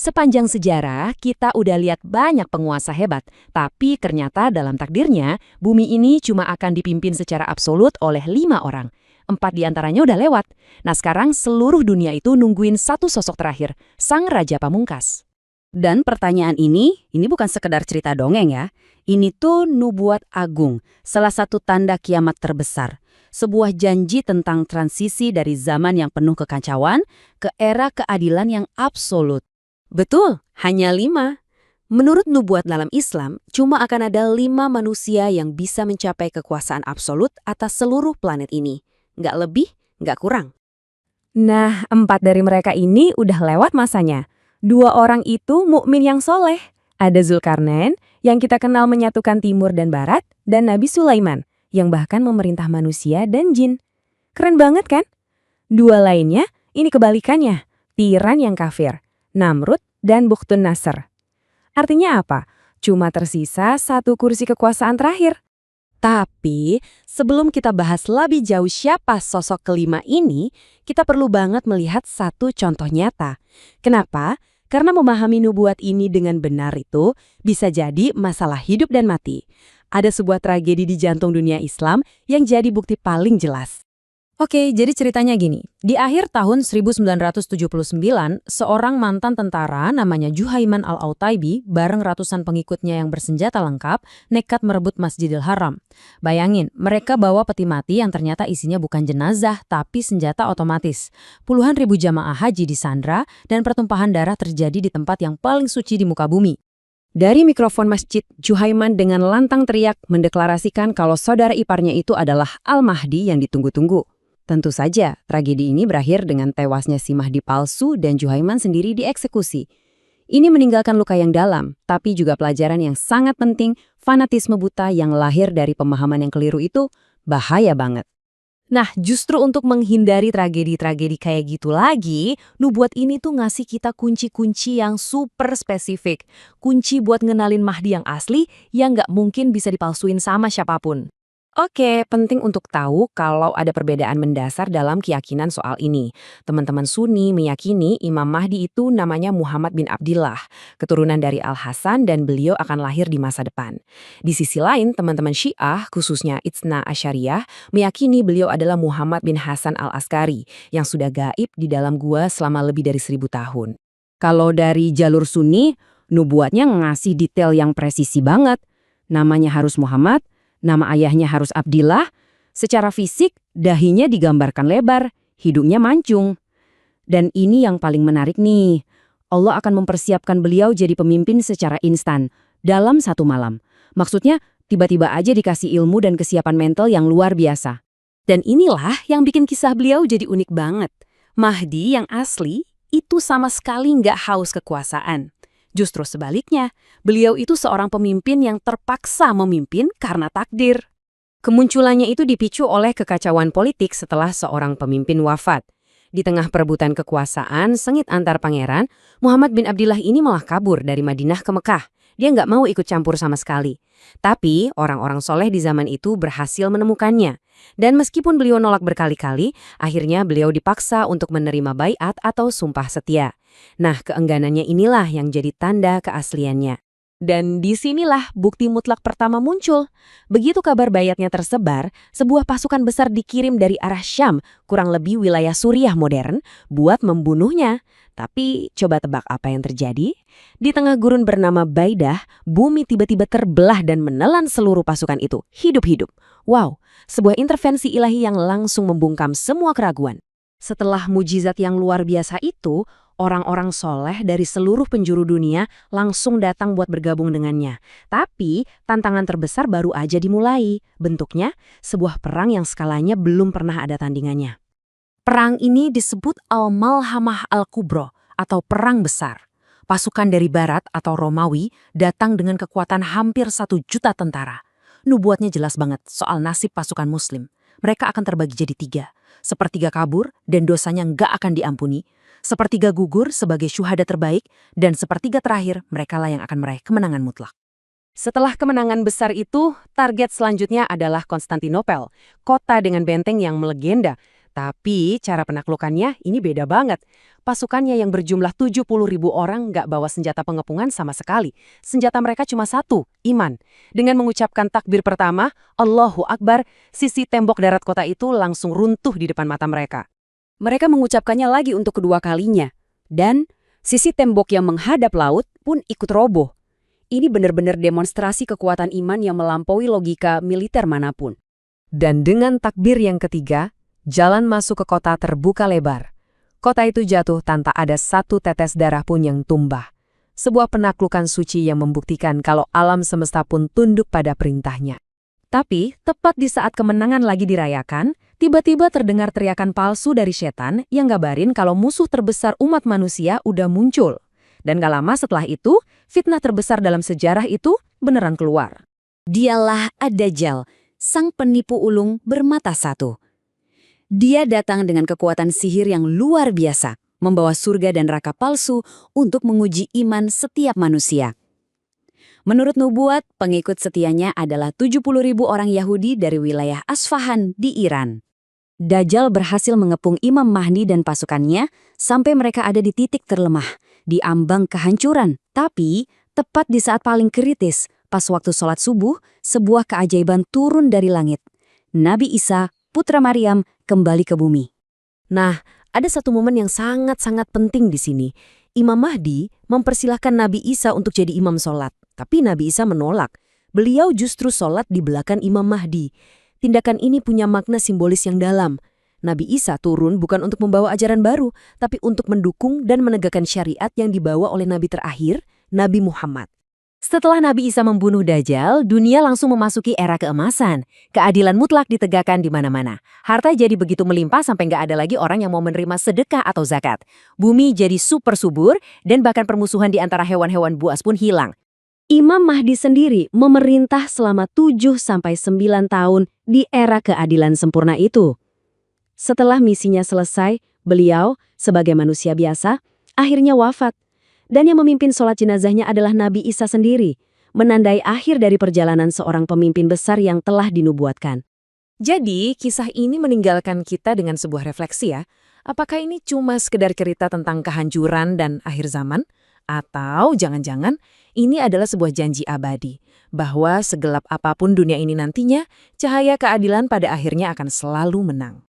Sepanjang sejarah, kita udah lihat banyak penguasa hebat, tapi ternyata dalam takdirnya, bumi ini cuma akan dipimpin secara absolut oleh 5 orang. 4 diantaranya udah lewat. Nah sekarang seluruh dunia itu nungguin satu sosok terakhir, Sang Raja Pamungkas. Dan pertanyaan ini bukan sekedar cerita dongeng ya. Ini tuh nubuat agung, salah satu tanda kiamat terbesar. Sebuah janji tentang transisi dari zaman yang penuh kekacauan ke era keadilan yang absolut. Betul, hanya 5. Menurut nubuat dalam Islam, cuma akan ada 5 manusia yang bisa mencapai kekuasaan absolut atas seluruh planet ini. Nggak lebih, nggak kurang. Nah, 4 dari mereka ini udah lewat masanya. 2 orang itu mukmin yang soleh. Ada Zulkarnain, yang kita kenal menyatukan timur dan barat, dan Nabi Sulaiman, yang bahkan memerintah manusia dan jin. Keren banget kan? 2 lainnya, ini kebalikannya. Tiran yang kafir, Namrud dan Bukhtun Nasr. Artinya apa? Cuma tersisa 1 kursi kekuasaan terakhir. Tapi, sebelum kita bahas lebih jauh siapa sosok kelima ini, kita perlu banget melihat satu contoh nyata. Kenapa? Karena memahami nubuat ini dengan benar itu bisa jadi masalah hidup dan mati. Ada sebuah tragedi di jantung dunia Islam yang jadi bukti paling jelas. Oke, jadi ceritanya gini. Di akhir tahun 1979, seorang mantan tentara namanya Juhaiman al-Autaibi bareng ratusan pengikutnya yang bersenjata lengkap nekat merebut Masjidil Haram. Bayangin, mereka bawa peti mati yang ternyata isinya bukan jenazah tapi senjata otomatis. Puluhan ribu jamaah haji disandra dan pertumpahan darah terjadi di tempat yang paling suci di muka bumi. Dari mikrofon masjid, Juhaiman dengan lantang teriak mendeklarasikan kalau saudara iparnya itu adalah Al-Mahdi yang ditunggu-tunggu. Tentu saja, tragedi ini berakhir dengan tewasnya si Mahdi palsu dan Juhaiman sendiri dieksekusi. Ini meninggalkan luka yang dalam, tapi juga pelajaran yang sangat penting, fanatisme buta yang lahir dari pemahaman yang keliru itu bahaya banget. Nah, justru untuk menghindari tragedi-tragedi kayak gitu lagi, nubuat ini tuh ngasih kita kunci-kunci yang super spesifik. Kunci buat ngenalin Mahdi yang asli yang nggak mungkin bisa dipalsuin sama siapapun. Oke, penting untuk tahu kalau ada perbedaan mendasar dalam keyakinan soal ini. Teman-teman Sunni meyakini Imam Mahdi itu namanya Muhammad bin Abdillah, keturunan dari Al-Hasan dan beliau akan lahir di masa depan. Di sisi lain, teman-teman Syiah, khususnya Itsna Asyariyah, meyakini beliau adalah Muhammad bin Hasan al-Askari yang sudah gaib di dalam gua selama lebih dari 1000 tahun. Kalau dari jalur Sunni, nubuatnya ngasih detail yang presisi banget. Namanya harus Muhammad, nama ayahnya harus Abdillah, secara fisik dahinya digambarkan lebar, hidungnya mancung. Dan ini yang paling menarik nih, Allah akan mempersiapkan beliau jadi pemimpin secara instan, dalam 1 malam. Maksudnya, tiba-tiba aja dikasih ilmu dan kesiapan mental yang luar biasa. Dan inilah yang bikin kisah beliau jadi unik banget. Mahdi yang asli itu sama sekali nggak haus kekuasaan. Justru sebaliknya, beliau itu seorang pemimpin yang terpaksa memimpin karena takdir. Kemunculannya itu dipicu oleh kekacauan politik setelah seorang pemimpin wafat. Di tengah perebutan kekuasaan sengit antar pangeran, Muhammad bin Abdillah ini malah kabur dari Madinah ke Mekah. Dia nggak mau ikut campur sama sekali. Tapi orang-orang soleh di zaman itu berhasil menemukannya. Dan meskipun beliau nolak berkali-kali, akhirnya beliau dipaksa untuk menerima baiat atau sumpah setia. Nah, keengganannya inilah yang jadi tanda keasliannya. Dan disinilah bukti mutlak pertama muncul. Begitu kabar baiatnya tersebar, sebuah pasukan besar dikirim dari arah Syam, kurang lebih wilayah Suriah modern, buat membunuhnya. Tapi coba tebak apa yang terjadi? Di tengah gurun bernama Baidah, bumi tiba-tiba terbelah dan menelan seluruh pasukan itu, hidup-hidup. Wow, sebuah intervensi ilahi yang langsung membungkam semua keraguan. Setelah mujizat yang luar biasa itu, orang-orang soleh dari seluruh penjuru dunia langsung datang buat bergabung dengannya. Tapi, tantangan terbesar baru aja dimulai. Bentuknya, sebuah perang yang skalanya belum pernah ada tandingannya. Perang ini disebut Al-Malhamah Al-Kubro atau Perang Besar. Pasukan dari Barat atau Romawi datang dengan kekuatan hampir 1 juta tentara. Nubuatnya jelas banget soal nasib pasukan Muslim. Mereka akan terbagi jadi 3. Sepertiga kabur dan dosanya nggak akan diampuni. Sepertiga gugur sebagai syuhada terbaik. Dan sepertiga terakhir merekalah yang akan meraih kemenangan mutlak. Setelah kemenangan besar itu, target selanjutnya adalah Konstantinopel, kota dengan benteng yang melegenda. Tapi cara penaklukannya ini beda banget. Pasukannya yang berjumlah 70.000 orang nggak bawa senjata pengepungan sama sekali. Senjata mereka cuma satu, iman. Dengan mengucapkan takbir pertama, Allahu Akbar, sisi tembok darat kota itu langsung runtuh di depan mata mereka. Mereka mengucapkannya lagi untuk kedua kalinya. Dan sisi tembok yang menghadap laut pun ikut roboh. Ini benar-benar demonstrasi kekuatan iman yang melampaui logika militer manapun. Dan dengan takbir yang ketiga, jalan masuk ke kota terbuka lebar. Kota itu jatuh tanpa ada satu tetes darah pun yang tumbah. Sebuah penaklukan suci yang membuktikan kalau alam semesta pun tunduk pada perintahnya. Tapi, tepat di saat kemenangan lagi dirayakan, tiba-tiba terdengar teriakan palsu dari setan yang ngabarin kalau musuh terbesar umat manusia udah muncul. Dan gak lama setelah itu, fitnah terbesar dalam sejarah itu beneran keluar. Dialah Ad-Dajjal, sang penipu ulung bermata satu. Dia datang dengan kekuatan sihir yang luar biasa, membawa surga dan neraka palsu untuk menguji iman setiap manusia. Menurut nubuat, pengikut setianya adalah 70.000 orang Yahudi dari wilayah Asfahan di Iran. Dajjal berhasil mengepung Imam Mahdi dan pasukannya sampai mereka ada di titik terlemah, di ambang kehancuran. Tapi, tepat di saat paling kritis, pas waktu sholat subuh, sebuah keajaiban turun dari langit. Nabi Isa, putra Maryam, kembali ke bumi. Nah, ada satu momen yang sangat-sangat penting di sini. Imam Mahdi mempersilahkan Nabi Isa untuk jadi imam sholat. Tapi Nabi Isa menolak. Beliau justru sholat di belakang Imam Mahdi. Tindakan ini punya makna simbolis yang dalam. Nabi Isa turun bukan untuk membawa ajaran baru, tapi untuk mendukung dan menegakkan syariat yang dibawa oleh Nabi terakhir, Nabi Muhammad. Setelah Nabi Isa membunuh Dajjal, dunia langsung memasuki era keemasan. Keadilan mutlak ditegakkan di mana-mana. Harta jadi begitu melimpah sampai nggak ada lagi orang yang mau menerima sedekah atau zakat. Bumi jadi super subur, dan bahkan permusuhan di antara hewan-hewan buas pun hilang. Imam Mahdi sendiri memerintah selama 7-9 tahun di era keadilan sempurna itu. Setelah misinya selesai, beliau, sebagai manusia biasa, akhirnya wafat. Dan yang memimpin sholat jenazahnya adalah Nabi Isa sendiri, menandai akhir dari perjalanan seorang pemimpin besar yang telah dinubuatkan. Jadi, kisah ini meninggalkan kita dengan sebuah refleksi ya. Apakah ini cuma sekedar cerita tentang kehancuran dan akhir zaman? Atau jangan-jangan ini adalah sebuah janji abadi, bahwa segelap apapun dunia ini nantinya, cahaya keadilan pada akhirnya akan selalu menang.